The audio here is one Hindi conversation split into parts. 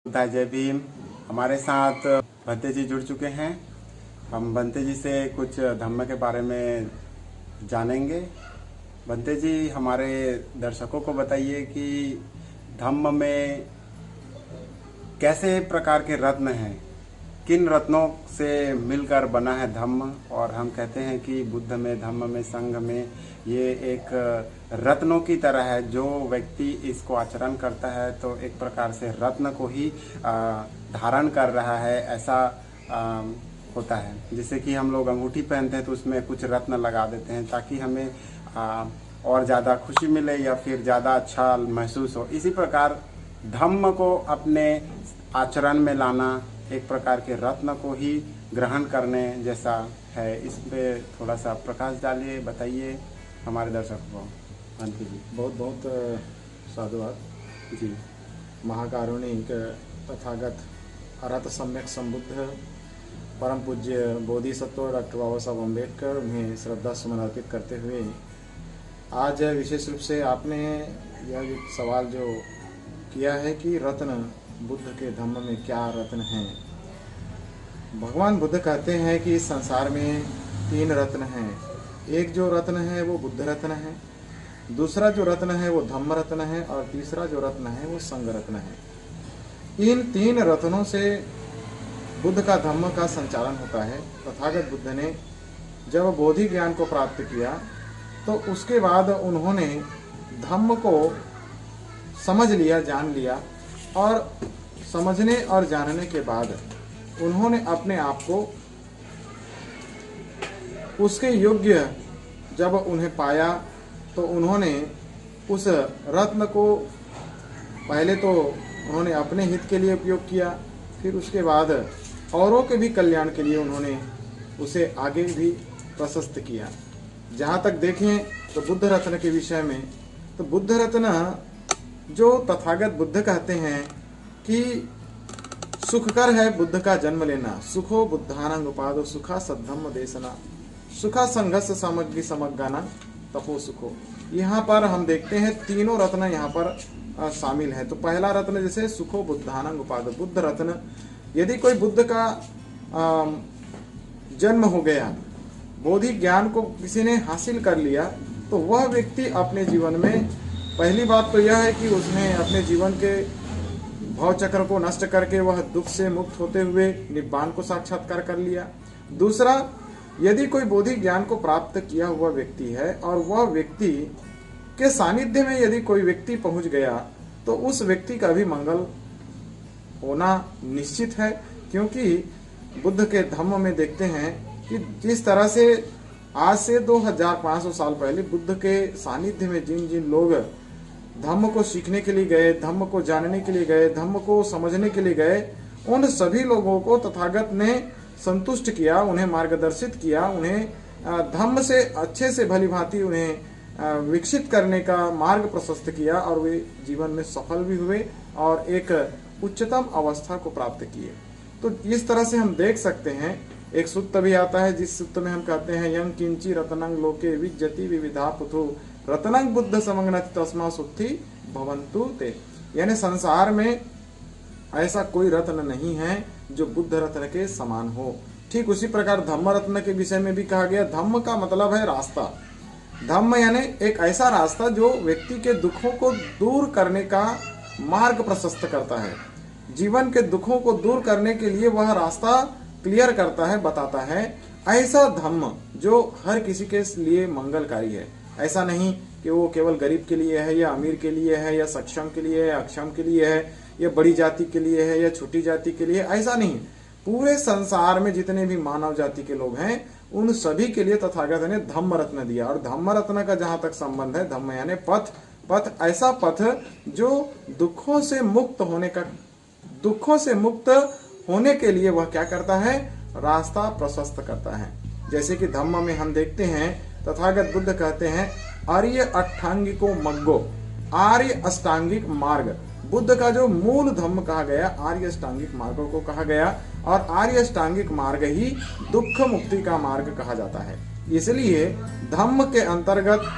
जय भीम। हमारे साथ भंते जी जुड़ चुके हैं। हम भंते जी से कुछ धम्म के बारे में जानेंगे। भंते जी, हमारे दर्शकों को बताइए कि धम्म में कैसे प्रकार के रत्न हैं, किन रत्नों से मिलकर बना है धम्म। और हम कहते हैं कि बुद्ध में, धम्म में, संघ में ये एक रत्नों की तरह है। जो व्यक्ति इसको आचरण करता है तो एक प्रकार से रत्न को ही धारण कर रहा है, ऐसा आ, होता है। जैसे कि हम लोग अंगूठी पहनते हैं तो उसमें कुछ रत्न लगा देते हैं ताकि हमें और ज़्यादा खुशी मिले या फिर ज़्यादा अच्छा महसूस हो। इसी प्रकार धम्म को अपने आचरण में लाना एक प्रकार के रत्न को ही ग्रहण करने जैसा है। इस पे थोड़ा सा प्रकाश डालिए, बताइए हमारे दर्शकों को। भंते जी, बहुत बहुत साधुवाद जी। महाकारुणिक तथागत अरहत सम्यक संबुद्ध परम पूज्य बोधिसत्व डॉक्टर बाबा साहब अम्बेडकर उन्हें श्रद्धा सुमन अर्पित करते हुए आज विशेष रूप से आपने यह सवाल जो किया है कि रत्न बुद्ध के धम्म में क्या रत्न हैं। भगवान बुद्ध कहते हैं कि इस संसार में 3 रत्न हैं। एक जो रत्न है वो बुद्ध रत्न है, दूसरा जो रत्न है वो धम्म रत्न है, और तीसरा जो रत्न है वो संघ रत्न है। इन 3 रत्नों से बुद्ध का धम्म का संचालन होता है। तथागत बुद्ध ने जब बोधि ज्ञान को प्राप्त किया तो उसके बाद उन्होंने धम्म को समझ लिया, जान लिया, और समझने और जानने के बाद उन्होंने अपने आप को उसके योग्य जब उन्हें पाया तो उन्होंने उस रत्न को पहले तो उन्होंने अपने हित के लिए उपयोग किया, फिर उसके बाद औरों के भी कल्याण के लिए उन्होंने उसे आगे भी प्रशस्त किया। जहाँ तक देखें तो बुद्ध रत्न के विषय में, तो बुद्ध रत्न जो तथागत बुद्ध कहते हैं कि सुखकर है बुद्ध का जन्म लेना। सुखो बुद्धानंग उपादो सुखा सद्धम्म देशना, सुखा संघर्ष सामग्री समज्ञाना तपो सुखो। यहाँ पर हम देखते हैं तीनों रत्न यहाँ पर शामिल है। तो पहला रत्न जैसे सुखो बुद्धानंग उपादो, बुद्ध रत्न। यदि कोई बुद्ध का जन्म हो गया, बोधि ज्ञान को किसी ने हासिल कर लिया, तो वह व्यक्ति अपने जीवन में पहली बात तो यह है कि उसने अपने जीवन के भव चक्र को नष्ट करके वह दुख से मुक्त होते हुए निब्बान को साक्षात्कार कर लिया। दूसरा, यदि कोई बोधि ज्ञान को प्राप्त किया हुआ व्यक्ति है और वह व्यक्ति के सानिध्य में यदि कोई व्यक्ति पहुंच गया तो उस व्यक्ति का भी मंगल होना निश्चित है। क्योंकि बुद्ध के धम्म में देखते हैं कि जिस तरह से आज से 2500 साल पहले बुद्ध के सानिध्य में जिन जिन लोग धम्म को सीखने के लिए गए, धम्म को जानने के लिए गए, धम्म को समझने के लिए गए, उन सभी लोगों को तथागत ने संतुष्ट किया, उन्हें मार्गदर्शित किया, उन्हें धम्म से अच्छे से भली भांति उन्हें विकसित करने का मार्ग प्रशस्त किया, और वे जीवन में सफल भी हुए और एक उच्चतम अवस्था को प्राप्त किए। तो इस तरह से हम देख सकते हैं। एक सूत्र भी आता है जिस सूत्र में हम कहते हैं यं किंची रत्नंग लोके विज्जति विविधा पुथु रत्नंग बुद्ध समग्नति तस्मा सुत्थि भवन्तु ते। यानी संसार में ऐसा कोई रत्न नहीं है जो बुद्ध रत्न के समान हो। ठीक उसी प्रकार धम्म रत्न के विषय में भी कहा गया। धम्म का मतलब है रास्ता। धम्म यानी एक ऐसा रास्ता जो व्यक्ति के दुखों को दूर करने का मार्ग प्रशस्त करता है। जीवन के दुखों को दूर करने के लिए वह रास्ता क्लियर करता है, बताता है। ऐसा धम्म जो हर किसी के लिए मंगलकारी है। ऐसा नहीं कि वो केवल गरीब के लिए है या अमीर के लिए है या सक्षम के लिए है या अक्षम के लिए है या बड़ी जाति के लिए है या छोटी जाति के लिए, ऐसा नहीं। पूरे संसार में जितने भी मानव जाति के लोग हैं उन सभी के लिए तथागत ने धम्म रत्न दिया। और धम्म रत्न का जहां तक संबंध है, धम्म यानी पथ, पथ ऐसा पथ जो दुखों से मुक्त होने के लिए वह क्या करता है, रास्ता प्रशस्त करता है। जैसे कि धम्म में हम देखते हैं तथागत बुद्ध कहते हैं आर्य अष्टांगिको मग्गो, आर्य अष्टांगिक मार्ग। बुद्ध का जो मूल धम्म कहा गया आर्य अष्टांगिक मार्गों को कहा गया, और आर्य अष्टांगिक मार्ग ही दुख मुक्ति का मार्ग कहा जाता है। इसलिए धम्म के अंतर्गत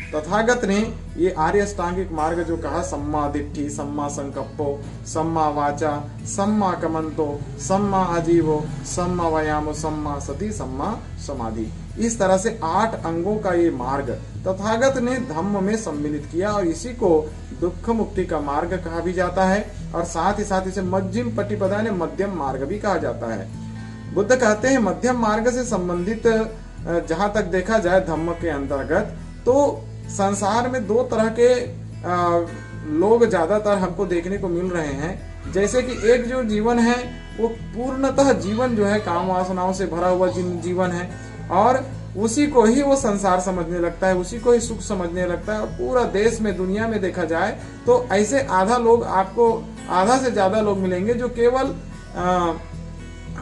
तथागत ने ये आर्य अष्टांगिक मार्ग जो कहा, सम्मा दिट्ठि, सम्मा संकप्पो, सम्मा वाचा, सम्मा कमंतो, सम्मा आजीवो, सम्मा व्यायामो, सम्मा सति, सम्मा समाधि, इस तरह से 8 अंगों का ये मार्ग तथागत ने धम्म में सम्मिलित किया और इसी को दुख मुक्ति का मार्ग कहा भी जाता है और साथ ही साथ इसे मध्यम पटिपदा ने मध्यम मार्ग भी कहा जाता है। बुद्ध कहते हैं मध्यम मार्ग से संबंधित जहां तक देखा जाए धम्म के अंतर्गत, तो संसार में 2 तरह के लोग ज्यादातर हमको देखने को मिल रहे हैं। जैसे कि एक जो जीवन है वो पूर्णतः जीवन जो है काम वासनाओं से भरा हुआ जीवन है और उसी को ही वो संसार समझने लगता है, उसी को ही सुख समझने लगता है। और पूरा देश में दुनिया में देखा जाए तो ऐसे आधा लोग आपको, आधा से ज्यादा लोग मिलेंगे जो केवल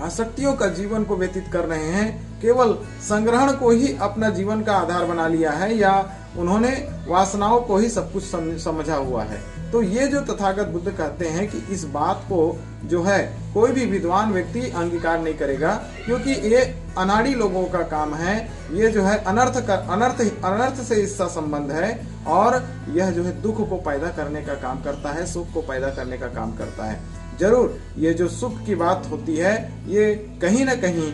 आसक्तियों का जीवन को व्यतीत कर रहे हैं, केवल संग्रहण को ही अपना जीवन का आधार बना लिया है या उन्होंने वासनाओं को ही सब कुछ समझा हुआ है। तो ये जो तथागत बुद्ध कहते हैं कि इस बात को जो है कोई भी विद्वान व्यक्ति अंगीकार नहीं करेगा, क्योंकि ये अनाड़ी लोगों का काम है। ये जो है अनर्थ से इसका संबंध है और यह जो है दुख को पैदा करने का काम करता है, सुख को पैदा करने का काम करता है। जरूर ये जो सुख की बात होती है, ये कहीं ना कहीं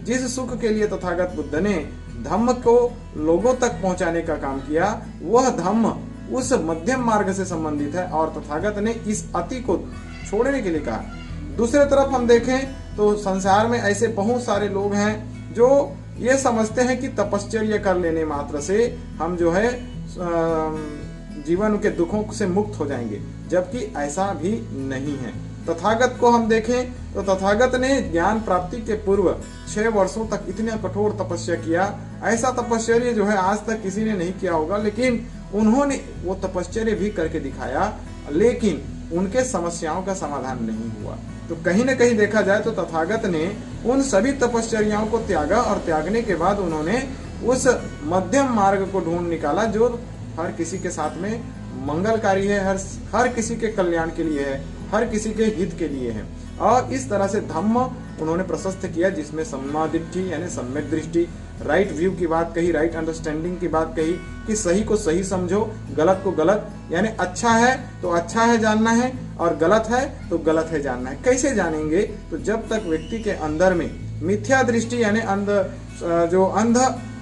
जिस सुख के लिए तथागत बुद्ध ने धम्म को लोगों तक पहुंचाने का काम किया, वह धम्म उस मध्यम मार्ग से संबंधित है और तथागत ने इस अति को छोड़ने के लिए कहा। दूसरे तरफ हम देखें तो संसार में ऐसे बहुत सारे लोग हैं जो ये समझते हैं कि तपश्चर्या कर लेने मात्र से हम जो है जीवन के दुखों से मुक्त हो जाएंगे, जबकि ऐसा भी नहीं है। तथागत को हम देखें तो तथागत ने ज्ञान प्राप्ति के पूर्व 6 वर्षों तक इतना कठोर तपस्या किया। ऐसा तपश्चर्या जो है आज तक किसी ने नहीं किया होगा, लेकिन उन्होंने वो तपश्चर्या भी करके दिखाया, लेकिन उनके समस्याओं का समाधान नहीं हुआ। तो कहीं न कहीं देखा जाए तो तथागत ने उन सभी तपश्चर्याओं को त्यागा और त्यागने के बाद उन्होंने उस मध्यम मार्ग को ढूंढ निकाला जो हर किसी के साथ में मंगलकारी है, हर किसी के कल्याण के लिए है, हर किसी के हित के लिए है। और इस तरह से धम्म उन्होंने प्रशस्त किया, जिसमें सम्मा दिट्ठि यानी सम्यक दृष्टि, राइट व्यू की बात कही, राइट अंडरस्टैंडिंग की बात कही कि सही को सही समझो, गलत को गलत, यानी अच्छा है तो अच्छा है जानना है और गलत है तो गलत है जानना है। कैसे जानेंगे? तो जब तक व्यक्ति के अंदर में मिथ्या दृष्टि यानी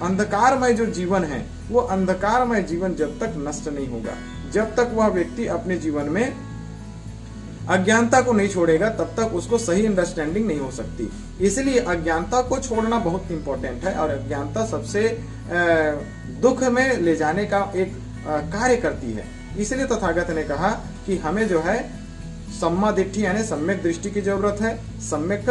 अंधकारमय जो जीवन है, वो अंधकारमय जीवन जब तक नष्ट नहीं होगा, जब तक वह व्यक्ति अपने जीवन में अज्ञानता को नहीं छोड़ेगा, तब तक उसको सही अंडरस्टैंडिंग नहीं हो सकती। इसलिए अज्ञानता को छोड़ना बहुत इंपॉर्टेंट है और अज्ञानता सबसे दुख में ले जाने का एक कार्य करती है। इसलिए तथागत ने कहा कि हमें जो है सम्मा दिट्ठि यानी सम्यक दृष्टि की जरूरत है, सम्यक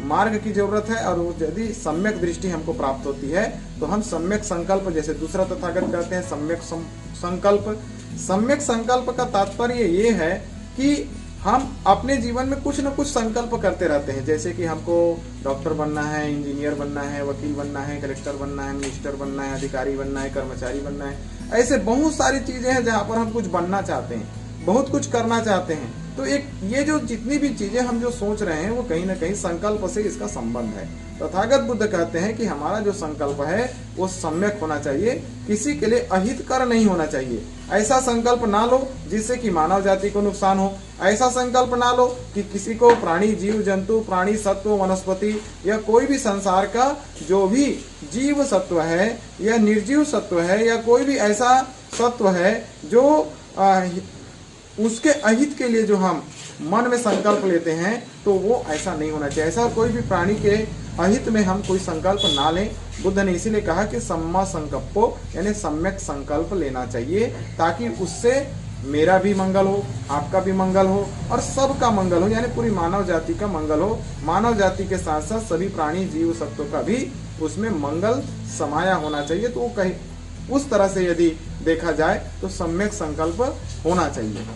मार्ग की जरूरत है। और यदि सम्यक दृष्टि हमको प्राप्त होती है तो हम सम्यक संकल्प, जैसे दूसरा तथागत कहते हैं सम्यक संकल्प। सम्यक संकल्प का तात्पर्य ये है कि हम अपने जीवन में कुछ न कुछ संकल्प करते रहते हैं, जैसे कि हमको डॉक्टर बनना है, इंजीनियर बनना है, वकील बनना है, कलेक्टर बनना है, मिनिस्टर बनना है, अधिकारी बनना है, कर्मचारी बनना है। ऐसे बहुत सारी चीजें हैं जहां पर हम कुछ बनना चाहते हैं, बहुत कुछ करना चाहते हैं। तो एक ये जो जितनी भी चीजें हम जो सोच रहे हैं वो कहीं ना कहीं संकल्प से इसका संबंध है। तथागत बुद्ध कहते हैं कि हमारा जो संकल्प है वो सम्यक होना चाहिए, किसी के लिए अहितकर नहीं होना चाहिए। ऐसा संकल्प ना लो जिससे कि मानव जाति को नुकसान हो, ऐसा संकल्प ना लो कि किसी को प्राणी, जीव जंतु, प्राणी, सत्व, वनस्पति या कोई भी संसार का जो भी जीव सत्व है या निर्जीव सत्व है या कोई भी ऐसा सत्व है जो उसके अहित के लिए जो हम मन में संकल्प लेते हैं, तो वो ऐसा नहीं होना चाहिए। ऐसा कोई भी प्राणी के अहित में हम कोई संकल्प ना लें। बुद्ध ने इसीलिए कहा कि सम्मा संकल्पो यानी सम्यक संकल्प लेना चाहिए, ताकि उससे मेरा भी मंगल हो, आपका भी मंगल हो और सबका मंगल हो, यानी पूरी मानव जाति का मंगल हो। मानव जाति के साथ साथ सभी प्राणी, जीव, सत्व का भी उसमें मंगल समाया होना चाहिए। तो वो कहीं उस तरह से यदि देखा जाए तो सम्यक संकल्प होना चाहिए।